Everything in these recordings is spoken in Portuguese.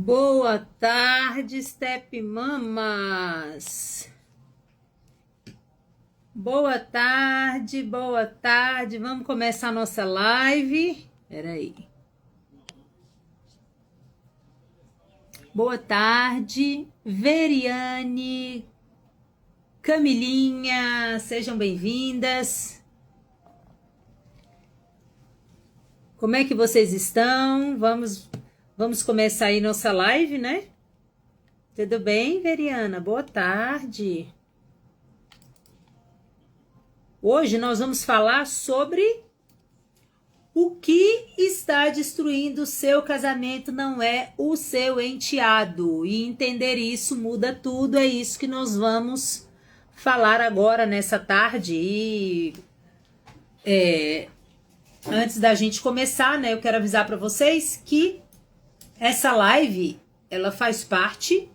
Boa tarde, Step Mamas. Boa tarde, boa tarde. Vamos começar a nossa live. Espera aí. Boa tarde, Veriane, Camilinha, sejam bem-vindas. Como é que vocês estão? Vamos começar aí nossa live, né? Tudo bem, Veriana? Boa tarde. Hoje nós vamos falar sobre o que está destruindo o seu casamento não é o seu enteado. E entender isso muda tudo, é isso que nós vamos falar agora nessa tarde. E antes da gente começar, né, eu quero avisar para vocês que essa live, ela faz parte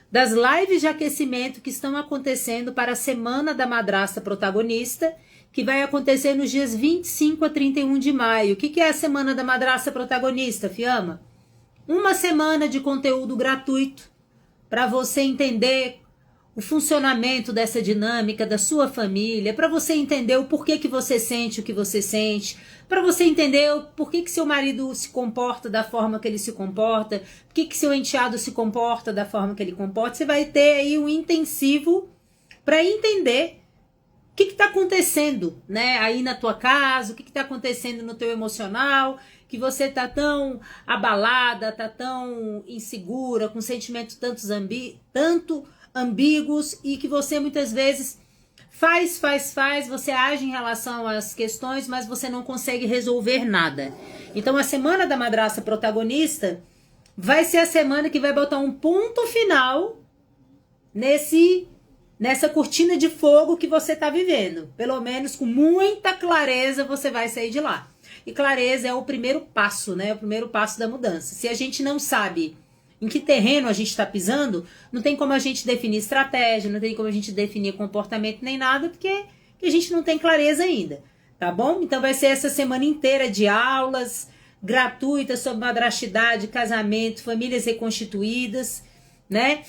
das lives de aquecimento que estão acontecendo para a Semana da Madrasta Protagonista, que vai acontecer nos dias 25 a 31 de maio. O que é a Semana da Madrasta Protagonista, Fiamma? Uma semana de conteúdo gratuito para você entender o funcionamento dessa dinâmica da sua família, para você entender o porquê que você sente o que você sente, para você entender o porquê que seu marido se comporta da forma que ele se comporta, porquê que seu enteado se comporta da forma que ele comporta. Você vai ter aí um intensivo para entender o que está acontecendo, né, aí na tua casa, o que está acontecendo no teu emocional, que você está tão abalada, está tão insegura, com sentimentos tanto ambíguos, e que você muitas vezes faz, você age em relação às questões, mas você não consegue resolver nada. Então a Semana da Madrasta Protagonista vai ser a semana que vai botar um ponto final nessa cortina de fogo que você está vivendo. Pelo menos com muita clareza você vai sair de lá. E clareza é o primeiro passo, né? O primeiro passo da mudança. Se a gente não sabe em que terreno a gente está pisando, não tem como a gente definir estratégia, não tem como a gente definir comportamento nem nada, porque a gente não tem clareza ainda, tá bom? Então vai ser essa semana inteira de aulas gratuitas sobre madrastidade, casamento, famílias reconstituídas, né?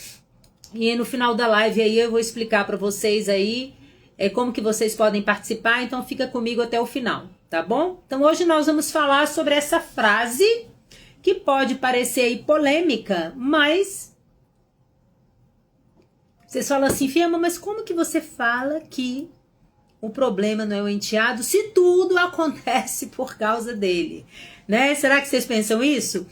E no final da live aí eu vou explicar para vocês aí como que vocês podem participar, então fica comigo até o final, tá bom? Então hoje nós vamos falar sobre essa frase que pode parecer aí polêmica, mas vocês falam assim, Fiamma, mas como que você fala que o problema não é o enteado se tudo acontece por causa dele, né? Será que vocês pensam isso?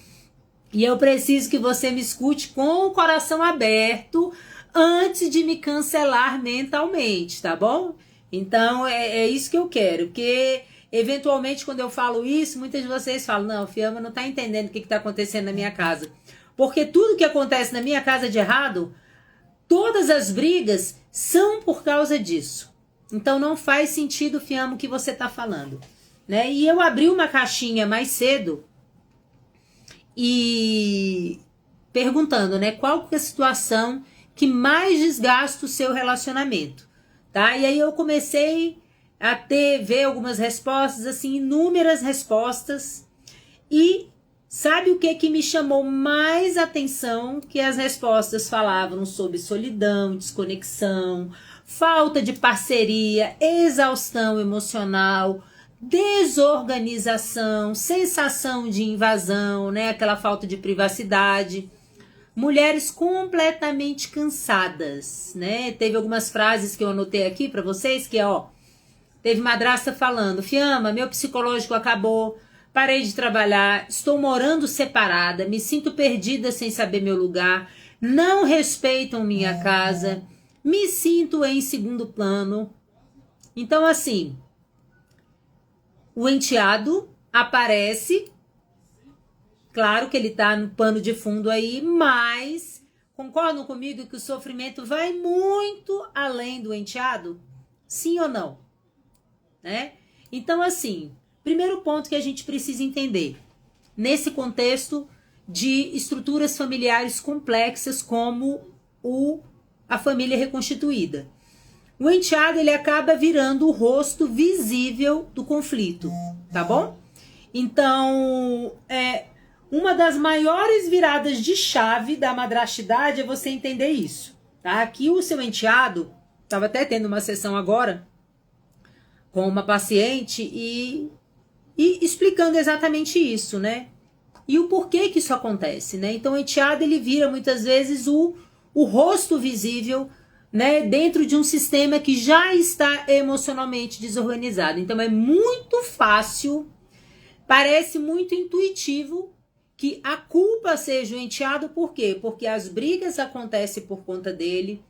E eu preciso que você me escute com o coração aberto antes de me cancelar mentalmente, tá bom? Então é isso que eu quero, porque eventualmente, quando eu falo isso, muitas de vocês falam, não, Fiamma não tá entendendo o que está acontecendo na minha casa. Porque tudo que acontece na minha casa de errado, todas as brigas são por causa disso. Então não faz sentido, Fiamma, o que você está falando, né? E eu abri uma caixinha mais cedo e perguntando, né, qual que é a situação que mais desgasta o seu relacionamento, tá? E aí eu comecei a ver algumas respostas, assim, inúmeras respostas. E sabe o que me chamou mais atenção? Que as respostas falavam sobre solidão, desconexão, falta de parceria, exaustão emocional, desorganização, sensação de invasão, né? Aquela falta de privacidade. Mulheres completamente cansadas, né? Teve algumas frases que eu anotei aqui para vocês, que teve madrasta falando, Fiamma, meu psicológico acabou, parei de trabalhar, estou morando separada, me sinto perdida sem saber meu lugar, não respeitam minha casa, me sinto em segundo plano. Então, assim, o enteado aparece, claro que ele está no pano de fundo aí, mas concordam comigo que o sofrimento vai muito além do enteado? Sim ou não? Né? Então, assim, primeiro ponto que a gente precisa entender, nesse contexto de estruturas familiares complexas como a família reconstituída, o enteado ele acaba virando o rosto visível do conflito, tá bom? Então, Uma das maiores viradas de chave da madrastidade é você entender isso, tá? Aqui o seu enteado, estava até tendo uma sessão agora com uma paciente e explicando exatamente isso, né? E o porquê que isso acontece, né? Então o enteado, ele vira muitas vezes o rosto visível, né, dentro de um sistema que já está emocionalmente desorganizado. Então é muito fácil, parece muito intuitivo que a culpa seja o enteado. Por quê? Porque as brigas acontecem por conta dele,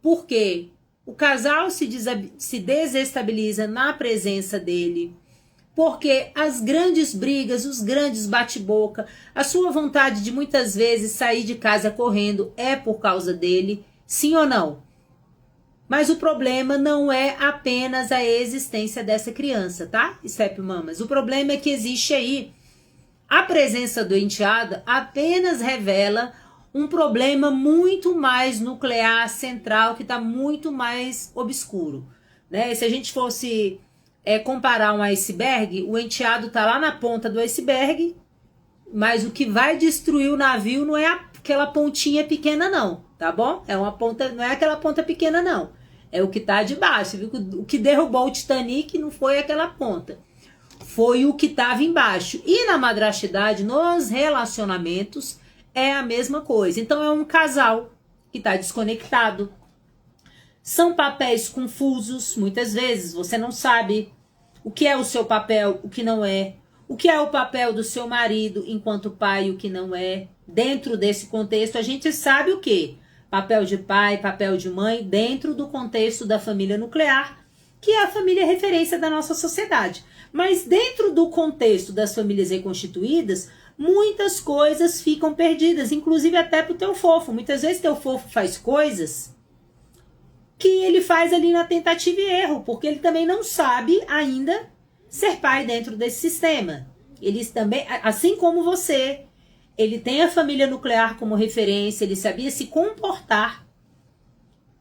porque o casal se desestabiliza na presença dele, porque as grandes brigas, os grandes bate-boca, a sua vontade de muitas vezes sair de casa correndo é por causa dele, sim ou não? Mas o problema não é apenas a existência dessa criança, tá? Step Mamas. O problema é que existe aí a presença do enteado apenas revela um problema muito mais nuclear, central, que está muito mais obscuro, né? Se a gente fosse comparar um iceberg, o enteado está lá na ponta do iceberg, mas o que vai destruir o navio não é aquela pontinha pequena não, tá bom? É uma ponta, não é aquela ponta pequena não, é o que está debaixo. Viu? O que derrubou o Titanic não foi aquela ponta, foi o que estava embaixo. E na madrastidade, nos relacionamentos, é a mesma coisa. Então é um casal que está desconectado. São papéis confusos, muitas vezes você não sabe o que é o seu papel, o que não é. O que é o papel do seu marido enquanto pai e o que não é. Dentro desse contexto, a gente sabe o quê? Papel de pai, papel de mãe, dentro do contexto da família nuclear, que é a família referência da nossa sociedade. Mas dentro do contexto das famílias reconstituídas, muitas coisas ficam perdidas, inclusive até pro teu fofo. Muitas vezes teu fofo faz coisas que ele faz ali na tentativa e erro, porque ele também não sabe ainda ser pai dentro desse sistema. Eles também, assim como você, ele tem a família nuclear como referência, ele sabia se comportar.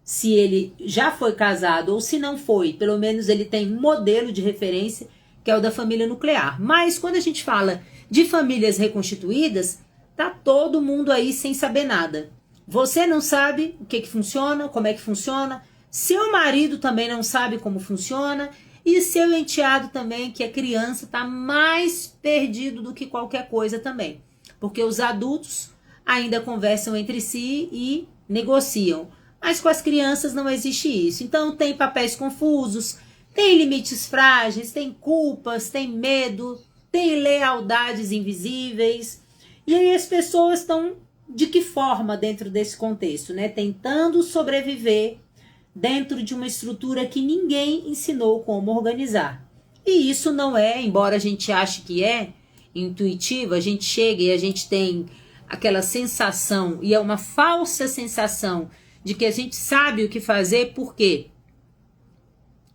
Se ele já foi casado ou se não foi, pelo menos ele tem um modelo de referência, que é o da família nuclear. Mas quando a gente fala de famílias reconstituídas, tá todo mundo aí sem saber nada. Você não sabe o que funciona, como é que funciona, seu marido também não sabe como funciona, e seu enteado também, que é criança, tá mais perdido do que qualquer coisa também. Porque os adultos ainda conversam entre si e negociam. Mas com as crianças não existe isso. Então tem papéis confusos, tem limites frágeis, tem culpas, tem medo, tem lealdades invisíveis. E aí as pessoas estão de que forma dentro desse contexto, né? Tentando sobreviver dentro de uma estrutura que ninguém ensinou como organizar. E isso não é, embora a gente ache que é intuitivo, a gente chega e a gente tem aquela sensação, e é uma falsa sensação, de que a gente sabe o que fazer. Por quê?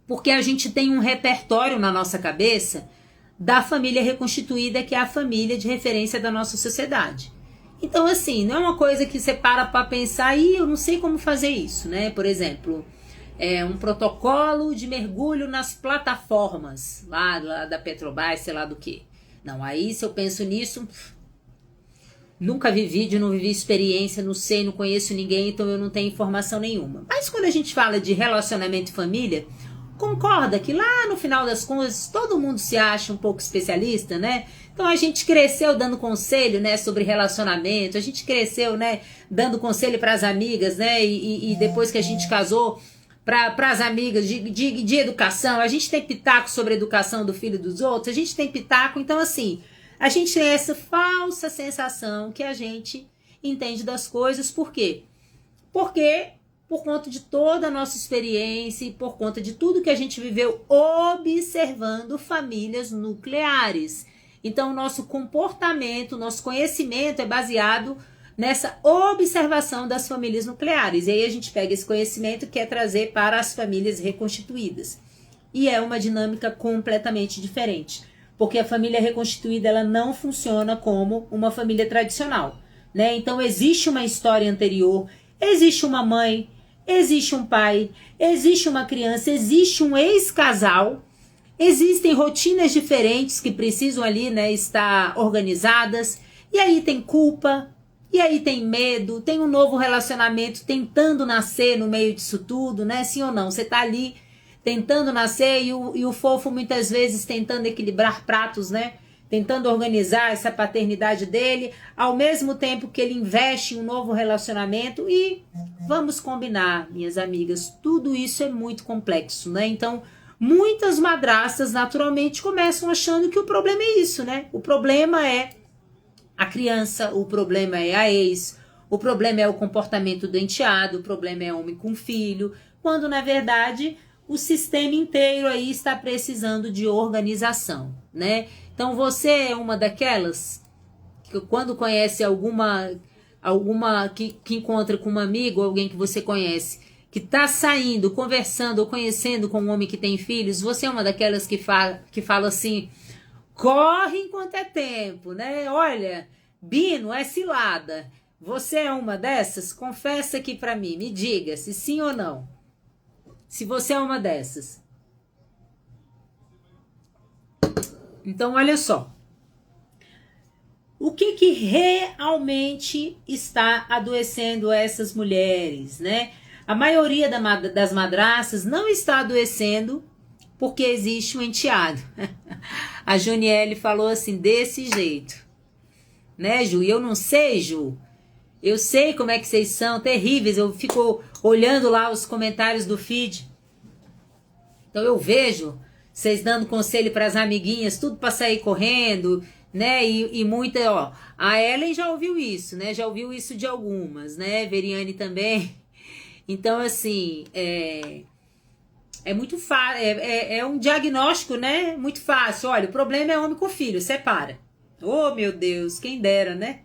Porque a gente tem um repertório na nossa cabeça da família reconstituída, que é a família de referência da nossa sociedade. Então, assim, não é uma coisa que você para pensar, e eu não sei como fazer isso, né? Por exemplo, um protocolo de mergulho nas plataformas, lá da Petrobras, sei lá do que. Não, aí se eu penso nisso, nunca vi vídeo, não vivi experiência, não sei, não conheço ninguém, então eu não tenho informação nenhuma. Mas quando a gente fala de relacionamento e família, concorda que lá no final das contas todo mundo se acha um pouco especialista, né? Então a gente cresceu dando conselho, né, sobre relacionamento, a gente cresceu, né, dando conselho para as amigas, né, e depois que a gente casou, para as amigas de educação, a gente tem pitaco sobre a educação do filho dos outros, a gente tem pitaco. Então assim, a gente tem essa falsa sensação que a gente entende das coisas. Por quê? Porque por conta de toda a nossa experiência e por conta de tudo que a gente viveu observando famílias nucleares. Então, o nosso comportamento, o nosso conhecimento é baseado nessa observação das famílias nucleares. E aí a gente pega esse conhecimento e quer trazer para as famílias reconstituídas. E é uma dinâmica completamente diferente. Porque a família reconstituída, ela não funciona como uma família tradicional, né? Então, existe uma história anterior, existe uma mãe, existe um pai, existe uma criança, existe um ex-casal, existem rotinas diferentes que precisam ali, né, estar organizadas. E aí tem culpa, e aí tem medo, tem um novo relacionamento tentando nascer no meio disso tudo, né? Sim ou não? Você tá ali tentando nascer e o fofo muitas vezes tentando equilibrar pratos, né? Tentando organizar essa paternidade dele, ao mesmo tempo que ele investe em um novo relacionamento. E vamos combinar, minhas amigas, tudo isso é muito complexo, né? Então, muitas madrastas naturalmente começam achando que o problema é isso, né? O problema é a criança, o problema é a ex, o problema é o comportamento do enteado, o problema é homem com filho, quando na verdade o sistema inteiro aí está precisando de organização, né? Então você é uma daquelas que quando conhece alguma que encontra com um amigo, alguém que você conhece, que está saindo, conversando ou conhecendo com um homem que tem filhos, você é uma daquelas que fala assim, corre enquanto é tempo, né? Olha, Bino, é cilada. Você é uma dessas? Confessa aqui pra mim, me diga se sim ou não. Se você é uma dessas. Então, olha só. O que realmente está adoecendo essas mulheres, né? A maioria das madraças não está adoecendo porque existe um enteado. A Juniele falou assim, desse jeito. Né, Ju? E eu não sei, Ju. Eu sei como é que vocês são, terríveis. Eu fico olhando lá os comentários do feed. Então eu vejo vocês dando conselho para as amiguinhas, tudo para sair correndo, né? E muita, ó. A Ellen já ouviu isso, né? Já ouviu isso de algumas, né? Veriane também. Então, assim, é muito fácil, é um diagnóstico, né? Muito fácil. Olha, o problema é homem com filho, separa. Oh, meu Deus, quem dera, né?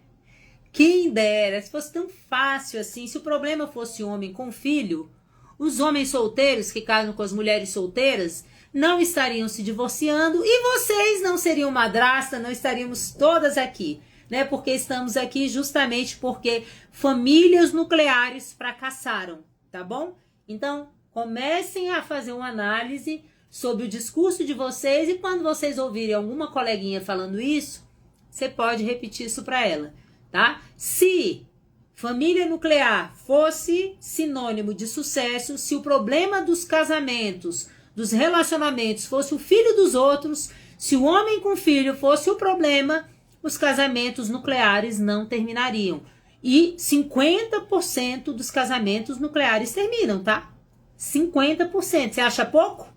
Quem dera, se fosse tão fácil assim, se o problema fosse homem com filho, os homens solteiros que casam com as mulheres solteiras não estariam se divorciando e vocês não seriam madrasta, não estaríamos todas aqui, né? Porque estamos aqui justamente porque famílias nucleares fracassaram, tá bom? Então, comecem a fazer uma análise sobre o discurso de vocês e quando vocês ouvirem alguma coleguinha falando isso, você pode repetir isso para ela, tá? Se família nuclear fosse sinônimo de sucesso, se o problema dos casamentos, dos relacionamentos fosse o filho dos outros, se o homem com filho fosse o problema, os casamentos nucleares não terminariam. E 50% dos casamentos nucleares terminam, tá? 50%. Você acha pouco?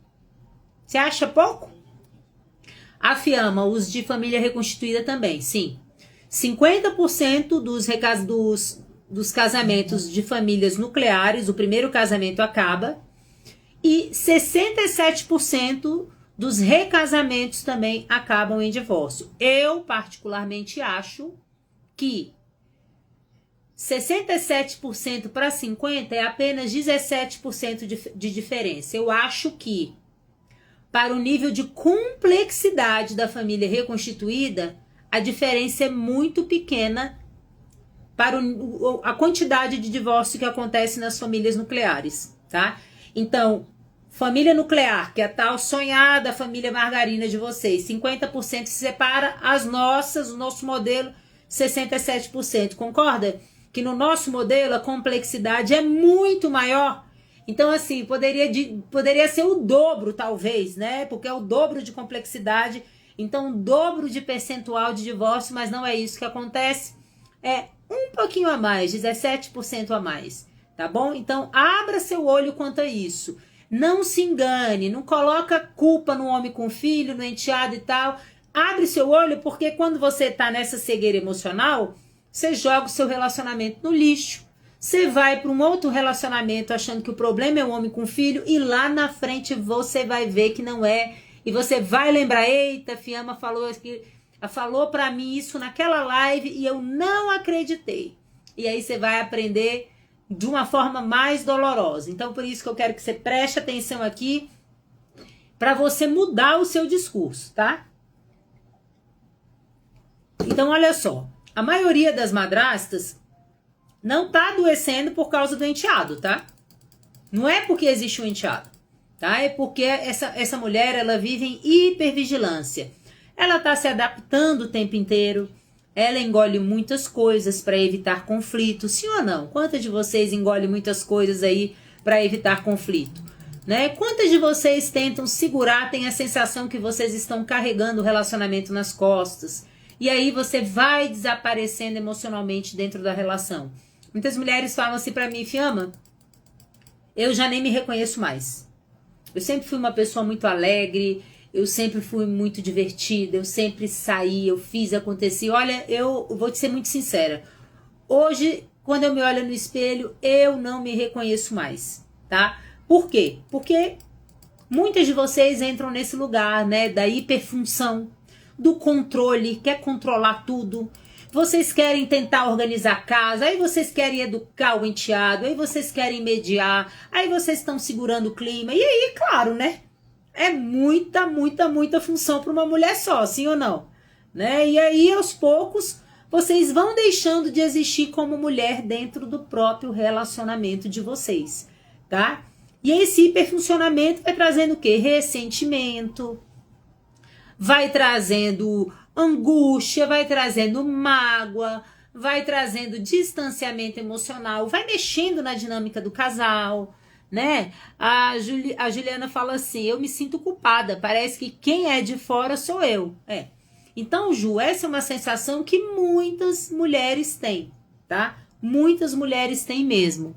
Você acha pouco? A Fiamma, os de família reconstituída também, sim. 50% dos casamentos de famílias nucleares, o primeiro casamento acaba. E 67% dos recasamentos também acabam em divórcio. Eu, particularmente, acho que 67% para 50% é apenas 17% de diferença. Eu acho que para o nível de complexidade da família reconstituída, a diferença é muito pequena para a quantidade de divórcio que acontece nas famílias nucleares, tá? Então, família nuclear, que é a tal sonhada família margarina de vocês, 50% se separa, as nossas, o nosso modelo, 67%. Concorda? Que no nosso modelo a complexidade é muito maior. Então, assim, poderia ser o dobro, talvez, né? Porque é o dobro de complexidade, então o dobro de percentual de divórcio, mas não é isso que acontece. É um pouquinho a mais, 17% a mais, tá bom? Então, abra seu olho quanto a isso. Não se engane, não coloca culpa no homem com filho, no enteado e tal. Abre seu olho, porque quando você tá nessa cegueira emocional, você joga o seu relacionamento no lixo. Você vai para um outro relacionamento achando que o problema é o homem com filho e lá na frente você vai ver que não é. E você vai lembrar, eita, Fiamma falou para mim isso naquela live e eu não acreditei. E aí você vai aprender de uma forma mais dolorosa. Então, por isso que eu quero que você preste atenção aqui para você mudar o seu discurso, tá? Então, olha só. A maioria das madrastas não tá adoecendo por causa do enteado, tá? Não é porque existe um enteado, tá? É porque essa mulher, ela vive em hipervigilância. Ela tá se adaptando o tempo inteiro, Ela engole muitas coisas para evitar conflito, sim ou não? Quantas de vocês engolem muitas coisas aí para evitar conflito? Né? Quantas de vocês tentam segurar, tem a sensação que vocês estão carregando o relacionamento nas costas? E aí você vai desaparecendo emocionalmente dentro da relação. Muitas mulheres falam assim para mim, Fiamma, eu já nem me reconheço mais. Eu sempre fui uma pessoa muito alegre, eu sempre fui muito divertida, eu sempre saí, eu fiz, aconteci. Olha, eu vou te ser muito sincera. Hoje, quando eu me olho no espelho, eu não me reconheço mais, tá? Por quê? Porque muitas de vocês entram nesse lugar, né, da hiperfunção, do controle, quer controlar tudo. Vocês querem tentar organizar a casa, aí vocês querem educar o enteado, aí vocês querem mediar, aí vocês estão segurando o clima. E aí, claro, né? É muita função para uma mulher só, sim ou não? Né? E aí, aos poucos, vocês vão deixando de existir como mulher dentro do próprio relacionamento de vocês, tá? E esse hiperfuncionamento vai trazendo o quê? Ressentimento, vai trazendo angústia, vai trazendo mágoa, vai trazendo distanciamento emocional, vai mexendo na dinâmica do casal, né? A Juliana fala assim, eu me sinto culpada, parece que quem é de fora sou eu. Então, Ju, essa é uma sensação que muitas mulheres têm, tá? Muitas mulheres têm mesmo.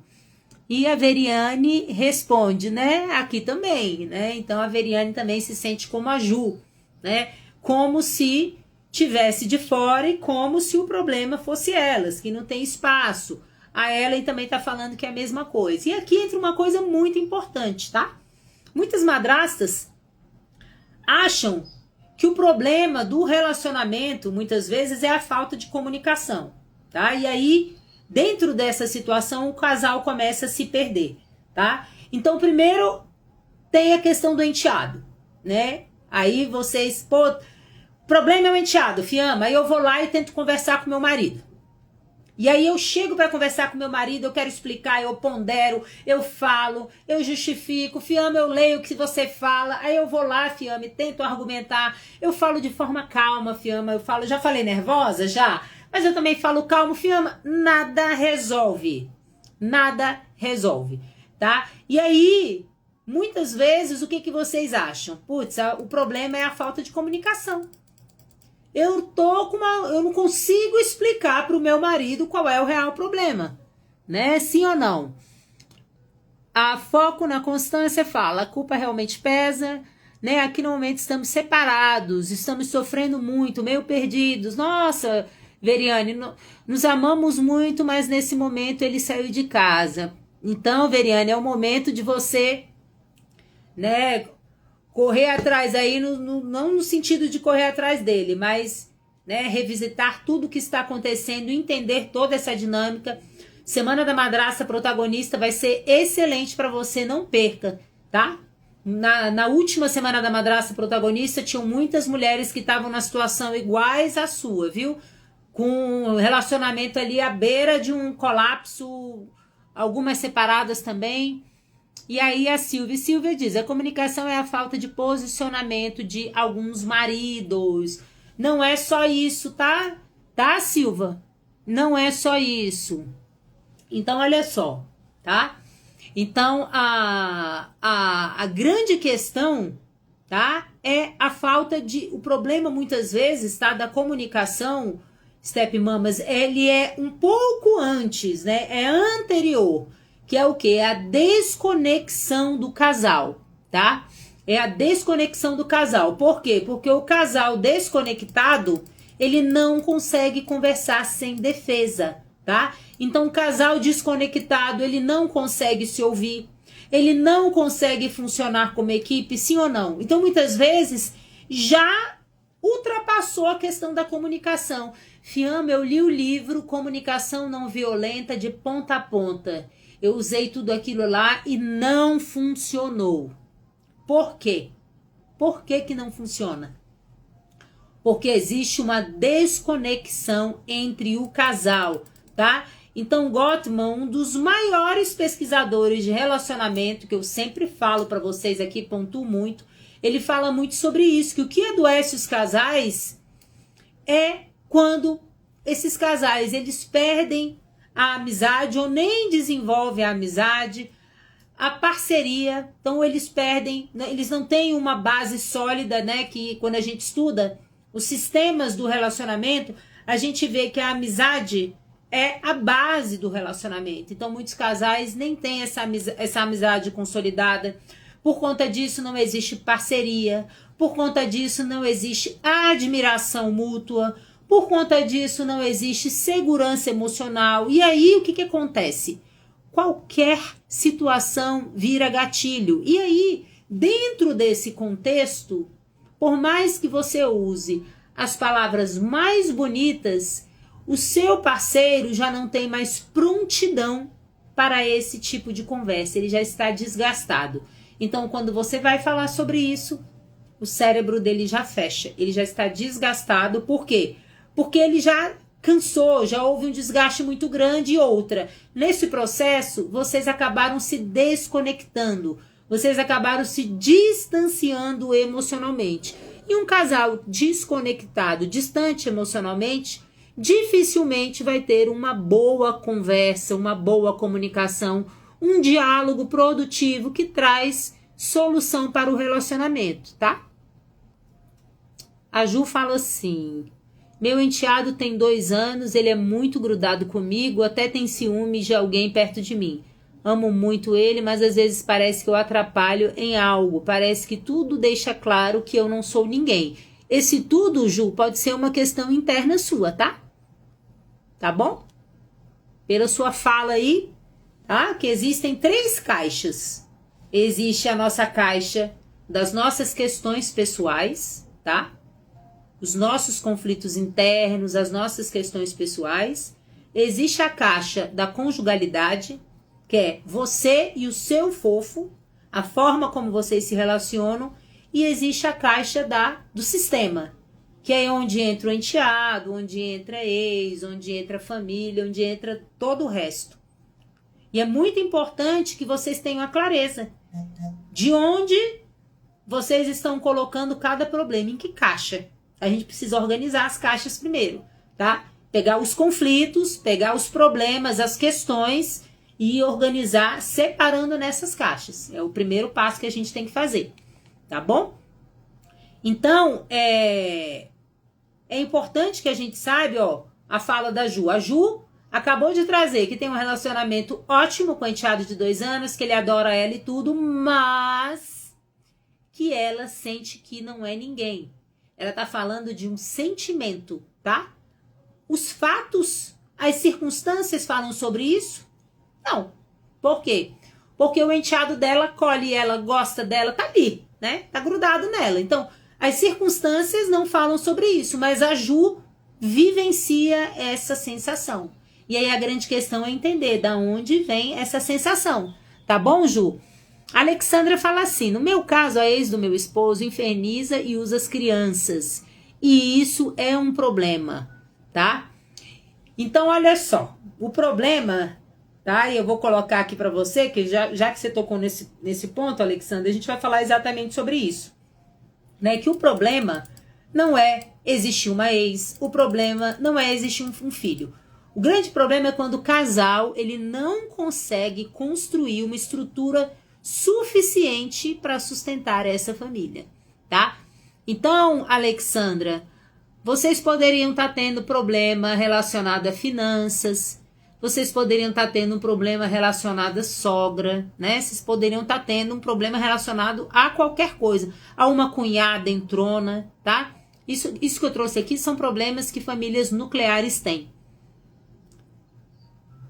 E a Veriane responde, né? Aqui também, né? Então, a Veriane também se sente como a Ju, né? Como se tivesse de fora e como se o problema fosse elas, que não tem espaço. A Ellen também tá falando que é a mesma coisa. E aqui entra uma coisa muito importante, tá? Muitas madrastas acham que o problema do relacionamento, muitas vezes, é a falta de comunicação, tá? E aí, dentro dessa situação, o casal começa a se perder, tá? Então, primeiro, tem a questão do enteado, né? Aí vocês, pô, problema é o enteado, Fiamma, aí eu vou lá e tento conversar com meu marido. E aí eu chego para conversar com meu marido, eu quero explicar, eu pondero, eu falo, eu justifico, Fiamma, eu leio o que você fala, aí eu vou lá, Fiamma, e tento argumentar, eu falo de forma calma, Fiamma, eu falo, já falei nervosa? Já, mas eu também falo calmo, Fiamma, nada resolve, tá? E aí, muitas vezes, o que vocês acham? Putz, o problema é a falta de comunicação. Eu não consigo explicar para o meu marido qual é o real problema, né? Sim ou não? A Foco na Constância fala, a culpa realmente pesa, né? Aqui no momento estamos separados, estamos sofrendo muito, meio perdidos. Nossa, Veriane, nos amamos muito, mas nesse momento ele saiu de casa. Então, Veriane, é o momento de você, né, correr atrás aí, não no sentido de correr atrás dele, mas, né, revisitar tudo o que está acontecendo, entender toda essa dinâmica. Semana da Madrasta Protagonista vai ser excelente para você, não perca, tá? Na última Semana da Madrasta Protagonista, tinham muitas mulheres que estavam na situação iguais à sua, viu? Com o relacionamento ali à beira de um colapso, algumas separadas também. E aí a Silvia diz, a comunicação é a falta de posicionamento de alguns maridos. Não é só isso, tá? Tá, Silva? Não é só isso. Então, olha só, tá? Então, a grande questão, tá? É a falta de... O problema, muitas vezes, tá? Da comunicação, Step Mamas, ele é um pouco antes, né? É anterior. Que é o quê? É a desconexão do casal, tá? É a desconexão do casal. Por quê? Porque o casal desconectado, ele não consegue conversar sem defesa, tá? Então, o casal desconectado, ele não consegue se ouvir, ele não consegue funcionar como equipe, sim ou não? Então, muitas vezes, já ultrapassou a questão da comunicação. Fiamma, eu li o livro Comunicação Não Violenta de ponta a ponta. Eu usei tudo aquilo lá e não funcionou. Por quê? Por que não funciona? Porque existe uma desconexão entre o casal, tá? Então, Gottman, um dos maiores pesquisadores de relacionamento, que eu sempre falo para vocês aqui, pontuo muito, ele fala muito sobre isso, que o que adoece os casais é quando esses casais, eles perdem a amizade ou nem desenvolvem a amizade, a parceria, então eles perdem, eles não têm uma base sólida, né, que quando a gente estuda os sistemas do relacionamento, a gente vê que a amizade é a base do relacionamento. Então muitos casais nem têm essa amizade consolidada. Por conta disso não existe parceria, por conta disso não existe admiração mútua, por conta disso não existe segurança emocional. E aí o que acontece? Qualquer situação vira gatilho. E aí, dentro desse contexto, por mais que você use as palavras mais bonitas, o seu parceiro já não tem mais prontidão para esse tipo de conversa. Ele já está desgastado. Então, quando você vai falar sobre isso, o cérebro dele já fecha. Ele já está desgastado. Por quê? Porque ele já cansou, já houve um desgaste muito grande. E outra, nesse processo, vocês acabaram se desconectando. Vocês acabaram se distanciando emocionalmente. E um casal desconectado, distante emocionalmente, dificilmente vai ter uma boa conversa, uma boa comunicação, um diálogo produtivo que traz solução para o relacionamento, tá? A Ju fala assim: meu enteado tem 2 anos, ele é muito grudado comigo, até tem ciúme de alguém perto de mim. Amo muito ele, mas às vezes parece que eu atrapalho em algo. Parece que tudo deixa claro que eu não sou ninguém. Esse tudo, Ju, pode ser uma questão interna sua, tá? Tá bom? Pela sua fala aí, tá? Que existem 3 caixas. Existe a nossa caixa das nossas questões pessoais, tá? Os nossos conflitos internos, as nossas questões pessoais. Existe a caixa da conjugalidade, que é você e o seu fofo, a forma como vocês se relacionam. E existe a caixa do sistema, que é onde entra o enteado, onde entra ex, onde entra a família, onde entra todo o resto. E é muito importante que vocês tenham a clareza de onde vocês estão colocando cada problema, em que caixa. A gente precisa organizar as caixas primeiro, tá? Pegar os conflitos, pegar os problemas, as questões e organizar separando nessas caixas. É o primeiro passo que a gente tem que fazer, tá bom? Então, é importante que a gente saiba, ó, a fala da Ju. A Ju acabou de trazer que tem um relacionamento ótimo com o enteado de 2 anos, que ele adora ela e tudo, mas que ela sente que não é ninguém. Ela tá falando de um sentimento, tá? Os fatos, as circunstâncias falam sobre isso? Não. Por quê? Porque o enteado dela acolhe ela, gosta dela, tá ali, né? Tá grudado nela. Então, as circunstâncias não falam sobre isso, mas a Ju vivencia essa sensação. E aí a grande questão é entender da onde vem essa sensação. Tá bom, Ju? A Alexandra fala assim: no meu caso, a ex do meu esposo inferniza e usa as crianças. E isso é um problema, tá? Então, olha só. O problema, tá? E eu vou colocar aqui para você, que já que você tocou nesse ponto, Alexandra, a gente vai falar exatamente sobre isso. Né? Que o problema não é existir uma ex, o problema não é existir um filho. O grande problema é quando o casal ele não consegue construir uma estrutura suficiente para sustentar essa família, tá? Então, Alexandra, vocês poderiam estar tendo problema relacionado a finanças, vocês poderiam estar tendo um problema relacionado à sogra, né? Vocês poderiam estar tendo um problema relacionado a qualquer coisa, a uma cunhada entrona, tá? Isso que eu trouxe aqui são problemas que famílias nucleares têm.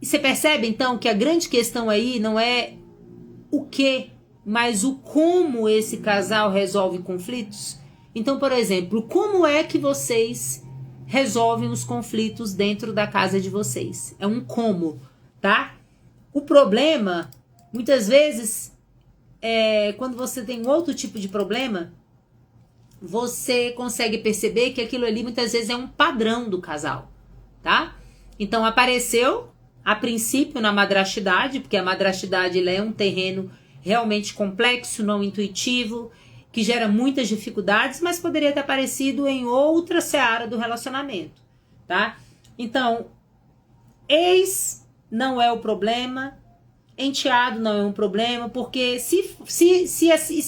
E você percebe, então, que a grande questão aí não é o que, mas o como esse casal resolve conflitos? Então, por exemplo, como é que vocês resolvem os conflitos dentro da casa de vocês? É um como, tá? O problema, muitas vezes, quando você tem um outro tipo de problema, você consegue perceber que aquilo ali muitas vezes é um padrão do casal, tá? Então, apareceu a princípio na madrastidade, porque a madrastidade é um terreno realmente complexo, não intuitivo, que gera muitas dificuldades, mas poderia ter aparecido em outra seara do relacionamento, tá? Então, ex não é o problema, enteado não é um problema, porque se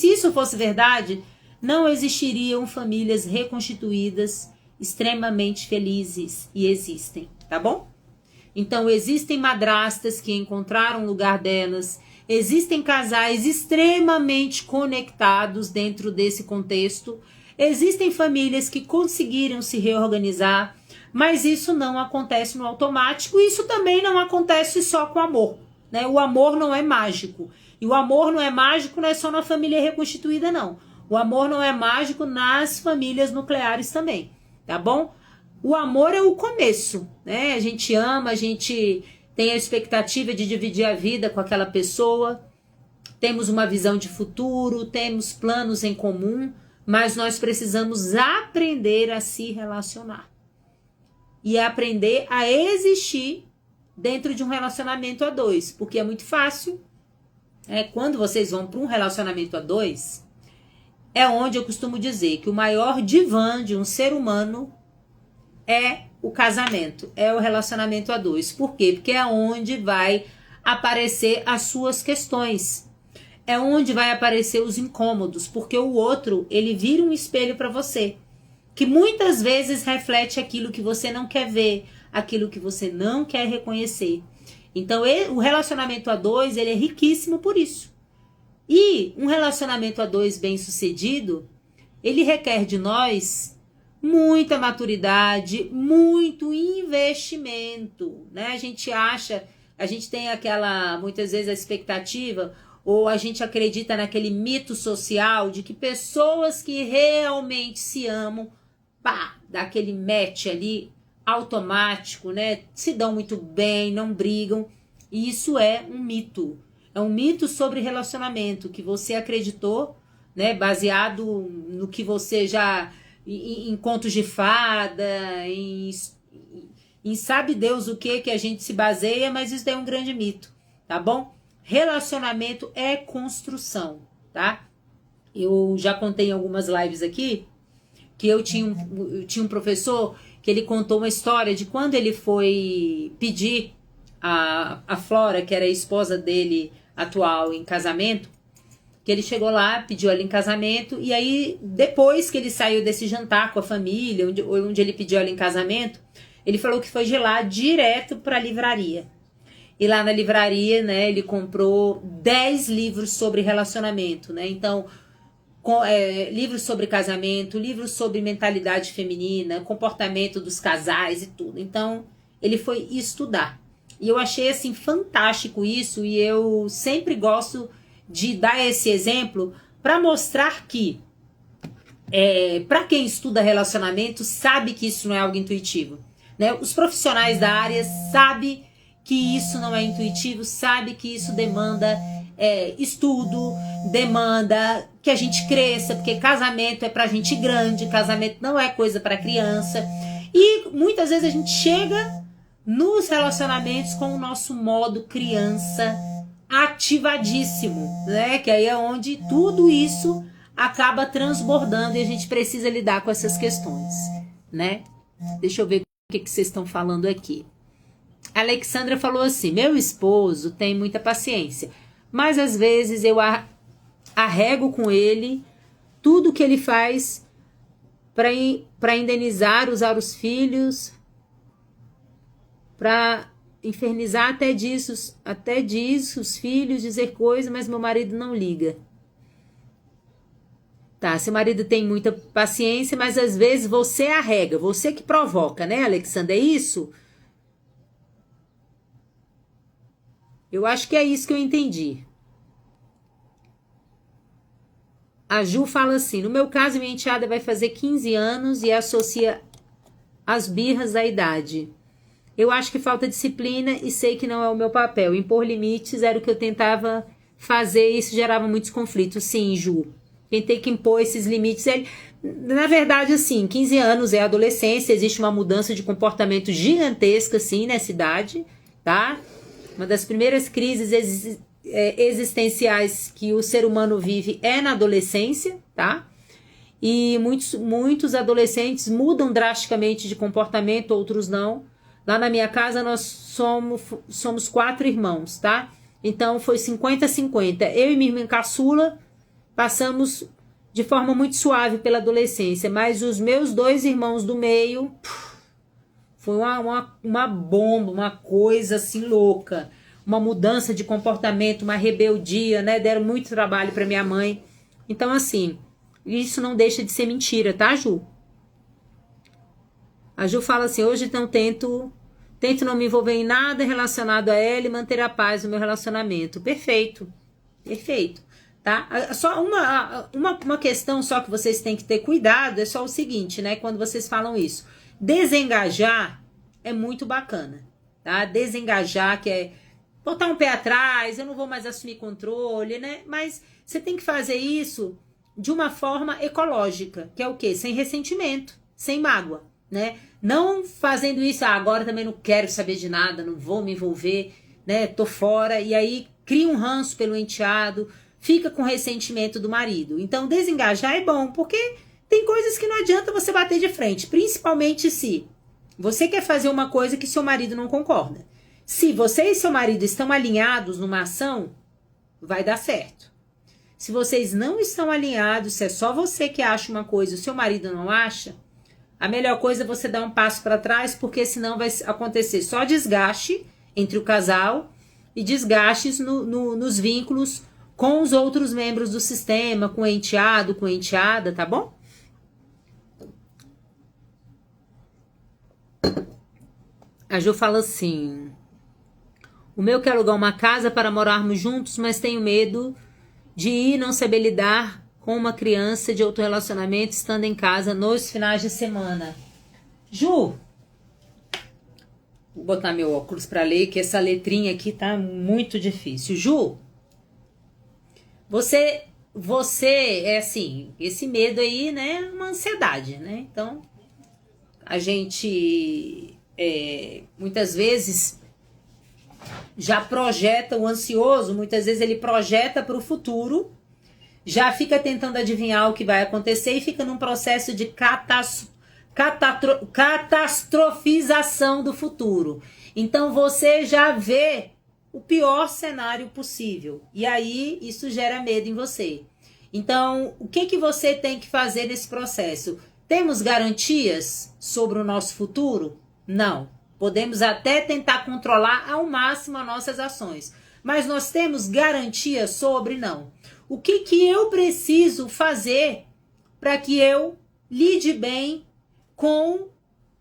isso fosse verdade, não existiriam famílias reconstituídas extremamente felizes, e existem, tá bom? Então, existem madrastas que encontraram o lugar delas, existem casais extremamente conectados dentro desse contexto, existem famílias que conseguiram se reorganizar, mas isso não acontece no automático, e isso também não acontece só com amor, né? O amor não é mágico, e o amor não é mágico não é só na família reconstituída, não. O amor não é mágico nas famílias nucleares também, tá bom? O amor é o começo, né? A gente ama, a gente tem a expectativa de dividir a vida com aquela pessoa, temos uma visão de futuro, temos planos em comum, mas nós precisamos aprender a se relacionar e aprender a existir dentro de um relacionamento a dois, porque é muito fácil. Quando vocês vão para um relacionamento a dois, é onde eu costumo dizer que o maior divã de um ser humano é o casamento, é o relacionamento a dois. Por quê? Porque é onde vai aparecer as suas questões, é onde vai aparecer os incômodos, porque o outro, ele vira um espelho para você, que muitas vezes reflete aquilo que você não quer ver, aquilo que você não quer reconhecer. Então, o relacionamento a dois, ele é riquíssimo por isso. E um relacionamento a dois bem-sucedido, ele requer de nós muita maturidade, muito investimento, né? A gente tem aquela, muitas vezes, a expectativa, ou a gente acredita naquele mito social de que pessoas que realmente se amam, dá aquele match ali automático, né? Se dão muito bem, não brigam. E isso é um mito. É um mito sobre relacionamento que você acreditou, né? Baseado no que você já... em contos de fada, em sabe Deus o que a gente se baseia, mas isso é um grande mito, tá bom? Relacionamento é construção, tá? Eu já contei em algumas lives aqui que eu tinha um professor que ele contou uma história de quando ele foi pedir a Flora, que era a esposa dele atual, em casamento, que ele chegou lá, pediu ela em casamento, e aí, depois que ele saiu desse jantar com a família, onde ele pediu ela em casamento, ele falou que foi de lá direto para a livraria. E lá na livraria, né, ele comprou 10 livros sobre relacionamento, né? Então, livros sobre casamento, livros sobre mentalidade feminina, comportamento dos casais e tudo. Então, ele foi estudar. E eu achei, assim, fantástico isso, e eu sempre gosto de dar esse exemplo para mostrar que para quem estuda relacionamento sabe que isso não é algo intuitivo, né? Os profissionais da área sabem que isso não é intuitivo, sabe que isso demanda estudo, demanda que a gente cresça, porque casamento é pra gente grande, casamento não é coisa para criança, e muitas vezes a gente chega nos relacionamentos com o nosso modo criança ativadíssimo, né? Que aí é onde tudo isso acaba transbordando e a gente precisa lidar com essas questões, né? Deixa eu ver o que vocês estão falando aqui. A Alexandra falou assim: meu esposo tem muita paciência, mas às vezes eu arrego com ele tudo que ele faz para indenizar, usar os filhos, para infernizar até disso os filhos, dizer coisas, mas meu marido não liga. Tá, seu marido tem muita paciência, mas às vezes você arrega, você que provoca, né, Alexandra? É isso? Eu acho que é isso que eu entendi. A Ju fala assim: no meu caso, minha enteada vai fazer 15 anos e associa as birras à idade. Eu acho que falta disciplina e sei que não é o meu papel. Impor limites era o que eu tentava fazer e isso gerava muitos conflitos. Sim, Ju. Quem tem que impor esses limites na verdade, assim, 15 anos é adolescência, existe uma mudança de comportamento gigantesca, assim, nessa idade, tá? Uma das primeiras crises existenciais que o ser humano vive é na adolescência, tá? E muitos adolescentes mudam drasticamente de comportamento, outros não. Lá na minha casa nós somos 4 irmãos, tá? Então foi 50-50. Eu e minha irmã caçula passamos de forma muito suave pela adolescência, mas os meus 2 irmãos do meio foi uma bomba, uma coisa assim louca, uma mudança de comportamento, uma rebeldia, né? Deram muito trabalho para minha mãe. Então assim, isso não deixa de ser mentira, tá, Ju? A Ju fala assim, hoje não tento não me envolver em nada relacionado a ela e manter a paz no meu relacionamento. Perfeito, perfeito, tá? Só uma questão só que vocês têm que ter cuidado, é só o seguinte, né? Quando vocês falam isso, desengajar é muito bacana, tá? Desengajar, que é botar um pé atrás, eu não vou mais assumir controle, né? Mas você tem que fazer isso de uma forma ecológica, que é o quê? Sem ressentimento, sem mágoa, né? Não fazendo isso, agora também não quero saber de nada, não vou me envolver, né? Tô fora, e aí cria um ranço pelo enteado, fica com ressentimento do marido. Então, desengajar é bom, porque tem coisas que não adianta você bater de frente, principalmente se você quer fazer uma coisa que seu marido não concorda. Se você e seu marido estão alinhados numa ação, vai dar certo. Se vocês não estão alinhados, se é só você que acha uma coisa e o seu marido não acha, a melhor coisa é você dar um passo para trás, porque senão vai acontecer só desgaste entre o casal e desgastes nos vínculos com os outros membros do sistema, com o enteado, com a enteada, tá bom? A Ju fala assim, o meu quer alugar uma casa para morarmos juntos, mas tenho medo de ir e não saber lidar com uma criança de outro relacionamento estando em casa nos finais de semana. Ju, vou botar meu óculos para ler, que essa letrinha aqui tá muito difícil. Ju, você é assim, esse medo aí, né, é uma ansiedade, né? Então, a gente muitas vezes já projeta o ansioso, muitas vezes ele projeta para o futuro, já fica tentando adivinhar o que vai acontecer e fica num processo de catastrofização do futuro. Então você já vê o pior cenário possível. E aí isso gera medo em você. Então, o que você tem que fazer nesse processo? Temos garantias sobre o nosso futuro? Não. Podemos até tentar controlar ao máximo as nossas ações. Mas nós temos garantia sobre? Não. O que eu preciso fazer para que eu lide bem com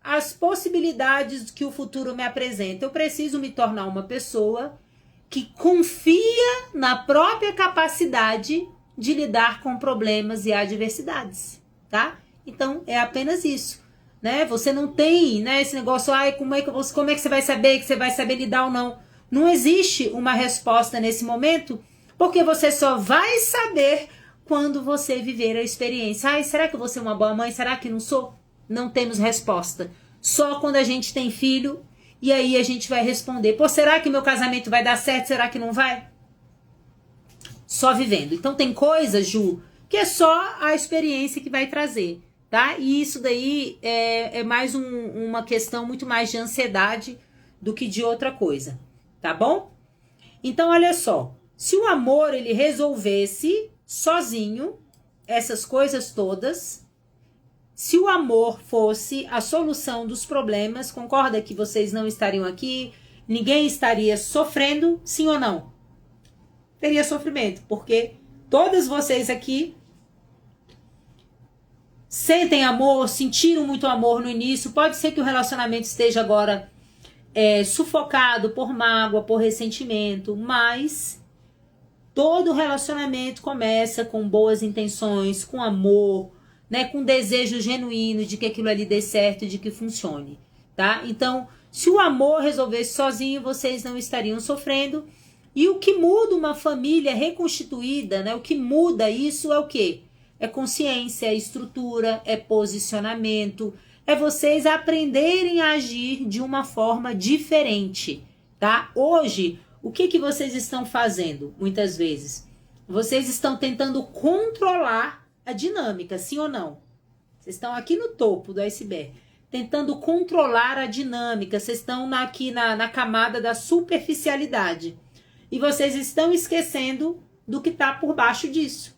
as possibilidades que o futuro me apresenta? Eu preciso me tornar uma pessoa que confia na própria capacidade de lidar com problemas e adversidades, tá? Então, é apenas isso, né? Você não tem, né, esse negócio, como é que você vai saber que você vai saber lidar ou não? Não existe uma resposta nesse momento, porque você só vai saber quando você viver a experiência. Será que eu vou ser uma boa mãe? Será que não sou? Não temos resposta. Só quando a gente tem filho, e aí a gente vai responder. Será que meu casamento vai dar certo? Será que não vai? Só vivendo. Então tem coisas, Ju, que é só a experiência que vai trazer, tá? E isso daí é mais uma questão muito mais de ansiedade do que de outra coisa, tá bom? Então olha só. Se o amor ele resolvesse sozinho essas coisas todas, se o amor fosse a solução dos problemas, concorda que vocês não estariam aqui, ninguém estaria sofrendo, sim ou não? Teria sofrimento, porque todas vocês aqui sentem amor, sentiram muito amor no início, pode ser que o relacionamento esteja agora sufocado por mágoa, por ressentimento, mas todo relacionamento começa com boas intenções, com amor, né, com desejo genuíno de que aquilo ali dê certo e de que funcione, tá? Então, se o amor resolvesse sozinho, vocês não estariam sofrendo. E o que muda uma família reconstituída, né, o que muda isso é o quê? É consciência, é estrutura, é posicionamento, é vocês aprenderem a agir de uma forma diferente, tá? Hoje, o que vocês estão fazendo, muitas vezes? Vocês estão tentando controlar a dinâmica, sim ou não? Vocês estão aqui no topo do iceberg, tentando controlar a dinâmica, vocês estão aqui na camada da superficialidade. E vocês estão esquecendo do que está por baixo disso.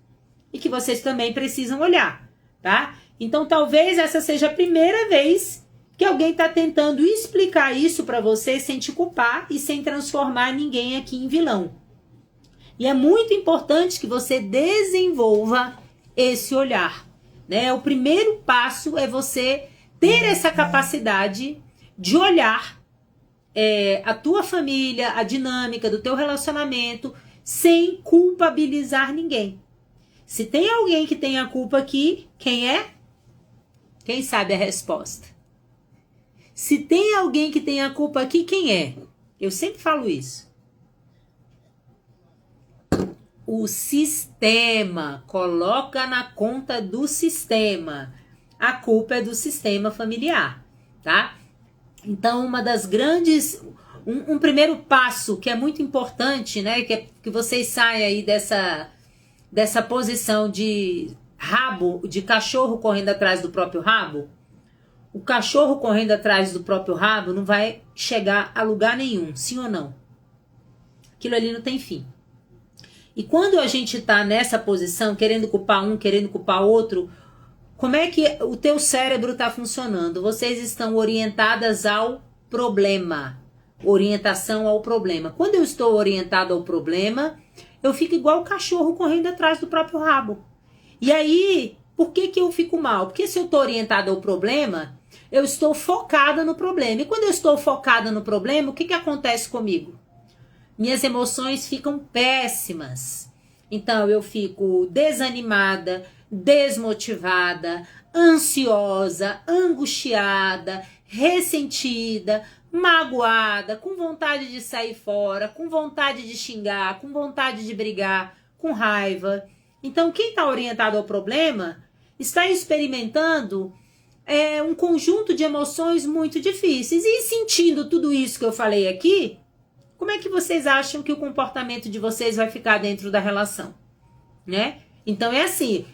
E que vocês também precisam olhar, tá? Então, talvez essa seja a primeira vez que alguém está tentando explicar isso para você sem te culpar e sem transformar ninguém aqui em vilão. E é muito importante que você desenvolva esse olhar, né? O primeiro passo é você ter essa capacidade de olhar a tua família, a dinâmica do teu relacionamento, sem culpabilizar ninguém. Se tem alguém que tem a culpa aqui, quem é? Quem sabe a resposta? Se tem alguém que tem a culpa aqui, quem é? Eu sempre falo isso. O sistema. Coloca na conta do sistema. A culpa é do sistema familiar, tá? Então, uma das grandes... Um primeiro passo que é muito importante, né? Que vocês saiam aí dessa posição de rabo, de cachorro correndo atrás do próprio rabo. O cachorro correndo atrás do próprio rabo não vai chegar a lugar nenhum, sim ou não? Aquilo ali não tem fim. E quando a gente tá nessa posição, querendo culpar um, querendo culpar outro, como é que o teu cérebro tá funcionando? Vocês estão orientadas ao problema. Orientação ao problema. Quando eu estou orientado ao problema, eu fico igual o cachorro correndo atrás do próprio rabo. E aí, por que eu fico mal? Porque se eu estou orientada ao problema, eu estou focada no problema. E quando eu estou focada no problema, o que acontece comigo? Minhas emoções ficam péssimas. Então, eu fico desanimada, desmotivada, ansiosa, angustiada, ressentida, magoada, com vontade de sair fora, com vontade de xingar, com vontade de brigar, com raiva. Então, quem está orientado ao problema está experimentando um conjunto de emoções muito difíceis. E sentindo tudo isso que eu falei aqui, como é que vocês acham que o comportamento de vocês vai ficar dentro da relação? Né? Então, é assim,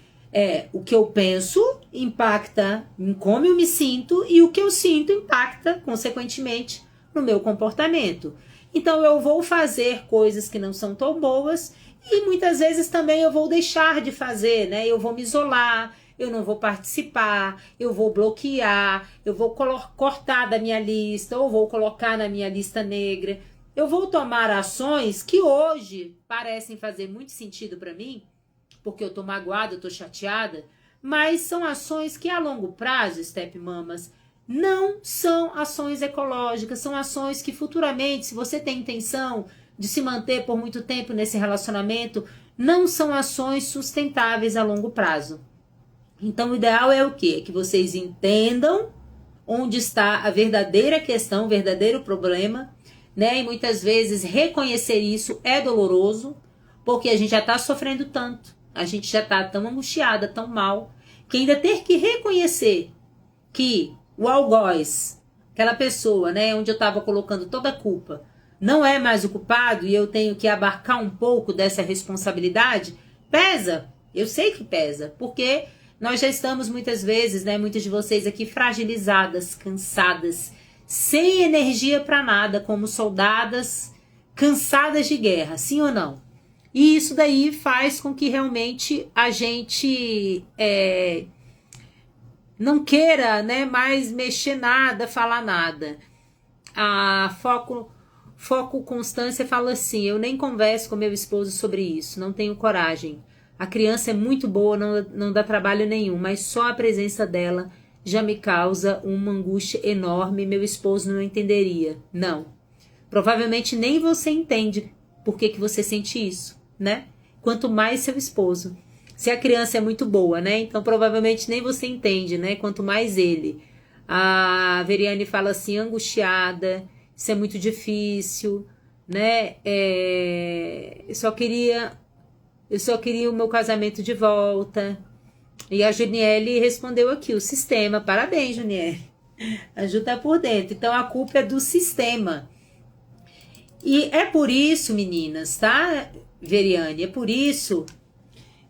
o que eu penso impacta em como eu me sinto e o que eu sinto impacta, consequentemente, no meu comportamento. Então, eu vou fazer coisas que não são tão boas e muitas vezes também eu vou deixar de fazer, né? Eu vou me isolar, eu não vou participar, eu vou bloquear, eu vou cortar da minha lista ou vou colocar na minha lista negra. Eu vou tomar ações que hoje parecem fazer muito sentido para mim, porque eu tô magoada, eu tô chateada, mas são ações que a longo prazo, Step Mamas, não são ações ecológicas, são ações que futuramente, se você tem intenção de se manter por muito tempo nesse relacionamento, não são ações sustentáveis a longo prazo. Então, o ideal é o quê? Que vocês entendam onde está a verdadeira questão, o verdadeiro problema, né? E muitas vezes reconhecer isso é doloroso, porque a gente já está sofrendo tanto, a gente já está tão angustiada, tão mal, que ainda ter que reconhecer que o algoz, aquela pessoa, né, onde eu estava colocando toda a culpa, não é mais o culpado e eu tenho que abarcar um pouco dessa responsabilidade, pesa. Eu sei que pesa, porque nós já estamos muitas vezes, né, muitas de vocês aqui fragilizadas, cansadas, sem energia para nada, como soldadas cansadas de guerra, sim ou não? E isso daí faz com que realmente a gente não queira, né, mais mexer nada, falar nada. A Foco Constância fala assim: eu nem converso com meu esposo sobre isso, não tenho coragem. A criança é muito boa, não dá trabalho nenhum, mas só a presença dela já me causa uma angústia enorme, meu esposo não entenderia. Não. Provavelmente nem você entende por que você sente isso, né? Quanto mais seu esposo. Se a criança é muito boa, né? Então provavelmente nem você entende, né? Quanto mais ele. A Veriane fala assim, angustiada, isso é muito difícil, né? Eu só queria o meu casamento de volta. E a Juniele respondeu aqui, o sistema. Parabéns, Juniele. A Ju tá por dentro. Então a culpa é do sistema. E é por isso, meninas, tá, Veriane? É por isso,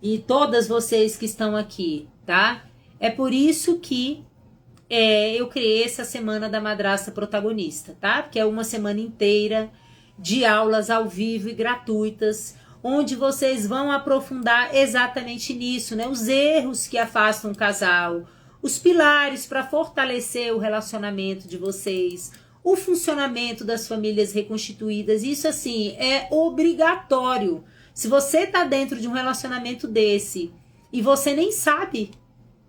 e todas vocês que estão aqui, tá? É por isso que eu criei essa semana da madrasta protagonista, tá? Porque é uma semana inteira de aulas ao vivo e gratuitas, onde vocês vão aprofundar exatamente nisso, né? Os erros que afastam o casal, os pilares para fortalecer o relacionamento de vocês, o funcionamento das famílias reconstituídas. Isso, assim, é obrigatório. Se você está dentro de um relacionamento desse e você nem sabe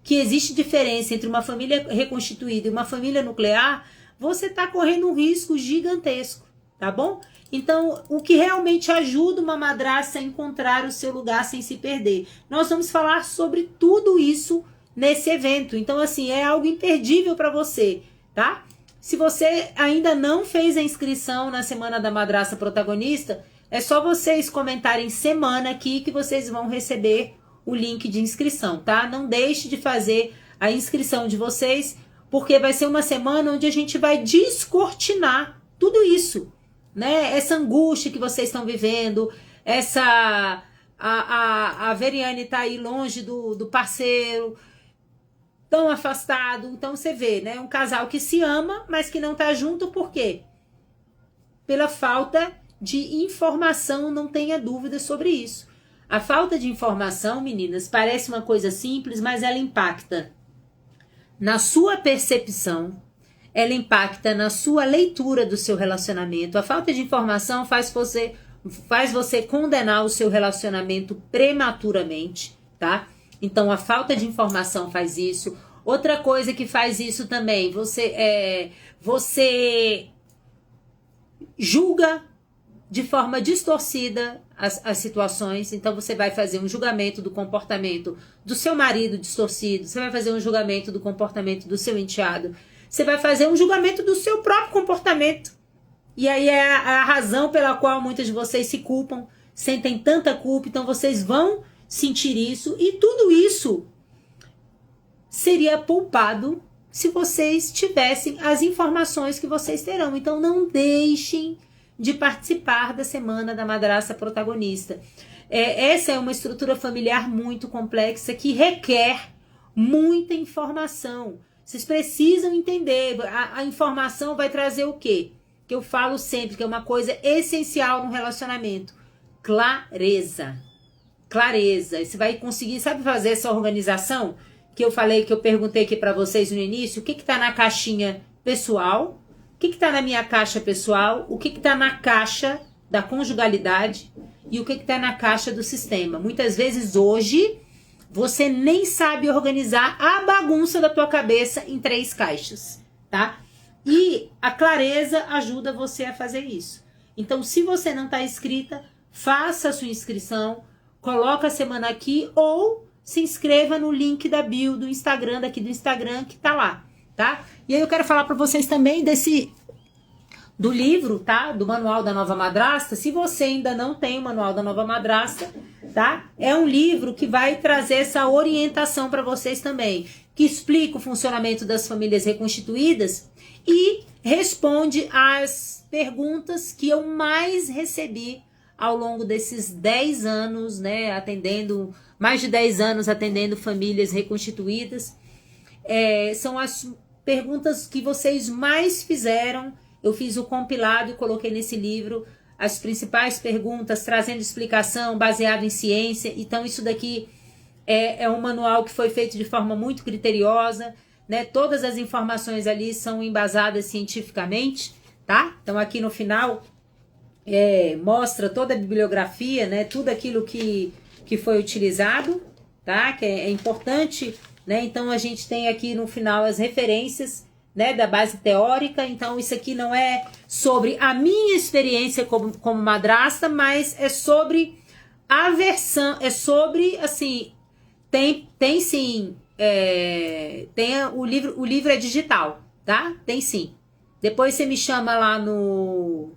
que existe diferença entre uma família reconstituída e uma família nuclear, você está correndo um risco gigantesco, tá bom? Então, o que realmente ajuda uma madrasta a encontrar o seu lugar sem se perder. Nós vamos falar sobre tudo isso nesse evento. Então, assim, é algo imperdível para você, tá? Se você ainda não fez a inscrição na Semana da Madrasta Protagonista, é só vocês comentarem semana aqui que vocês vão receber o link de inscrição, tá? Não deixe de fazer a inscrição de vocês, porque vai ser uma semana onde a gente vai descortinar tudo isso, né? Essa angústia que vocês estão vivendo, a Veriane tá aí longe do parceiro, tão afastado. Então você vê, né? Um casal que se ama, mas que não tá junto, por quê? Pela falta de informação, não tenha dúvida sobre isso. A falta de informação, meninas, parece uma coisa simples, mas ela impacta na sua percepção, ela impacta na sua leitura do seu relacionamento. A falta de informação faz você condenar o seu relacionamento prematuramente, tá? Então, a falta de informação faz isso. Outra coisa que faz isso também, você julga de forma distorcida as situações. Então, você vai fazer um julgamento do comportamento do seu marido distorcido, você vai fazer um julgamento do comportamento do seu enteado, você vai fazer um julgamento do seu próprio comportamento. E aí é a razão pela qual muitas de vocês se culpam, sentem tanta culpa. Então, vocês vão sentir isso, e tudo isso seria poupado se vocês tivessem as informações que vocês terão. Então, não deixem de participar da Semana da Madrasta Protagonista. Essa é uma estrutura familiar muito complexa que requer muita informação. Vocês precisam entender. A informação vai trazer o quê? Que eu falo sempre, que é uma coisa essencial no relacionamento. Clareza. Clareza. Você vai conseguir, sabe, fazer essa organização que eu falei, que eu perguntei aqui para vocês no início? O que está na caixinha pessoal? O que está na minha caixa pessoal? O que está na caixa da conjugalidade? E o que está na caixa do sistema? Muitas vezes hoje você nem sabe organizar a bagunça da tua cabeça em 3 caixas, tá? E a clareza ajuda você a fazer isso. Então, se você não está inscrita, faça a sua inscrição, coloca a semana aqui ou se inscreva no link da bio do Instagram, daqui do Instagram, que tá lá, tá? E aí eu quero falar para vocês também do livro, tá? Do Manual da Nova Madrasta. Se você ainda não tem o Manual da Nova Madrasta, tá? É um livro que vai trazer essa orientação para vocês também, que explica o funcionamento das famílias reconstituídas e responde às perguntas que eu mais recebi ao longo desses 10 anos, né? Atendendo, mais de 10 anos atendendo famílias reconstituídas. São as perguntas que vocês mais fizeram. Eu fiz o compilado e coloquei nesse livro as principais perguntas, trazendo explicação baseado em ciência. Então, isso daqui é um manual que foi feito de forma muito criteriosa, né? Todas as informações ali são embasadas cientificamente, tá? Então, aqui no final mostra toda a bibliografia, né? Tudo aquilo que foi utilizado, tá? Que é importante, né? Então, a gente tem aqui no final as referências, né, da base teórica. Então, isso aqui não é sobre a minha experiência como madrasta, mas é sobre a versão, é sobre, assim, tem sim, o livro é digital, tá? Tem sim. Depois você me chama lá no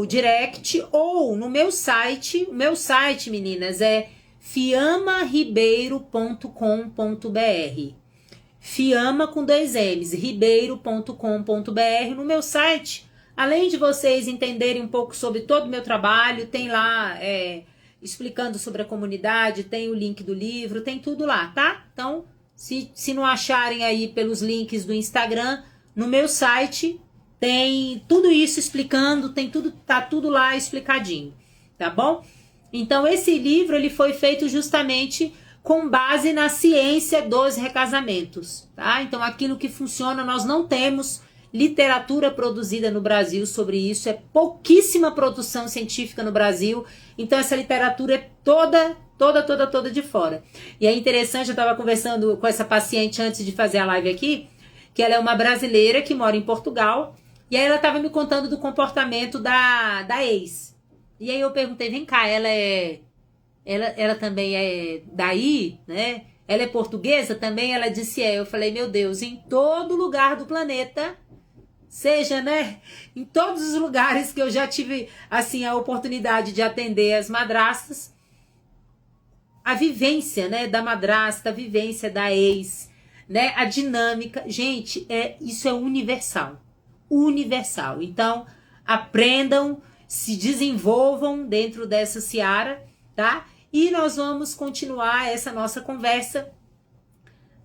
direct ou no meu site. O meu site, meninas, é fiamaribeiro.com.br. Fiama com 2 M's, ribeiro.com.br. No meu site, além de vocês entenderem um pouco sobre todo o meu trabalho, tem lá explicando sobre a comunidade, tem o link do livro, tem tudo lá, tá? Então, Se não acharem aí pelos links do Instagram, no meu site tem tudo isso explicando, tá tudo lá explicadinho, tá bom? Então esse livro ele foi feito justamente com base na ciência dos recasamentos, tá? Então aquilo que funciona, nós não temos literatura produzida no Brasil sobre isso, é pouquíssima produção científica no Brasil, então essa literatura é toda de fora. E é interessante, eu estava conversando com essa paciente antes de fazer a live aqui, que ela é uma brasileira que mora em Portugal, e aí ela estava me contando do comportamento da ex. E aí eu perguntei, vem cá, ela também é daí, né? Ela é portuguesa também? Ela disse Eu falei, meu Deus, em todo lugar do planeta, seja, né? Em todos os lugares que eu já tive, assim, a oportunidade de atender as madrastas, a vivência, né, da madrasta, a vivência da ex, né, a dinâmica, gente, isso é universal. Universal. Então, aprendam, se desenvolvam dentro dessa seara, tá? E nós vamos continuar essa nossa conversa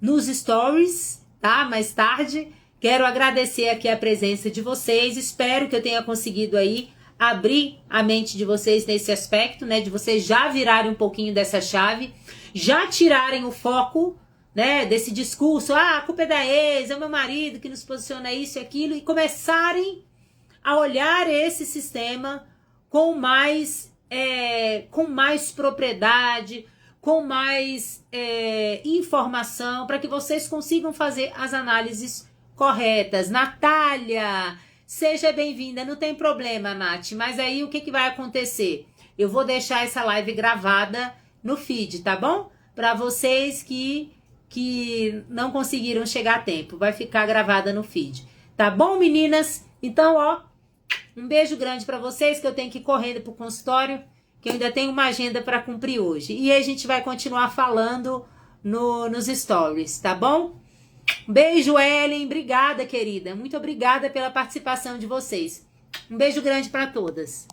nos stories, tá? Mais tarde. Quero agradecer aqui a presença de vocês. Espero que eu tenha conseguido aí abrir a mente de vocês nesse aspecto, né? De vocês já virarem um pouquinho dessa chave, já tirarem o foco, né, desse discurso, a culpa é da ex, é o meu marido que nos posiciona isso e aquilo, e começarem a olhar esse sistema com mais propriedade, com mais informação, para que vocês consigam fazer as análises corretas. Natália, seja bem-vinda, não tem problema, Nath, mas aí o que vai acontecer? Eu vou deixar essa live gravada no feed, tá bom? Para vocês que não conseguiram chegar a tempo, vai ficar gravada no feed. Tá bom, meninas? Então, ó, um beijo grande para vocês, que eu tenho que ir correndo pro consultório, que eu ainda tenho uma agenda para cumprir hoje. E a gente vai continuar falando nos stories, tá bom? Um beijo, Ellen. Obrigada, querida. Muito obrigada pela participação de vocês. Um beijo grande para todas.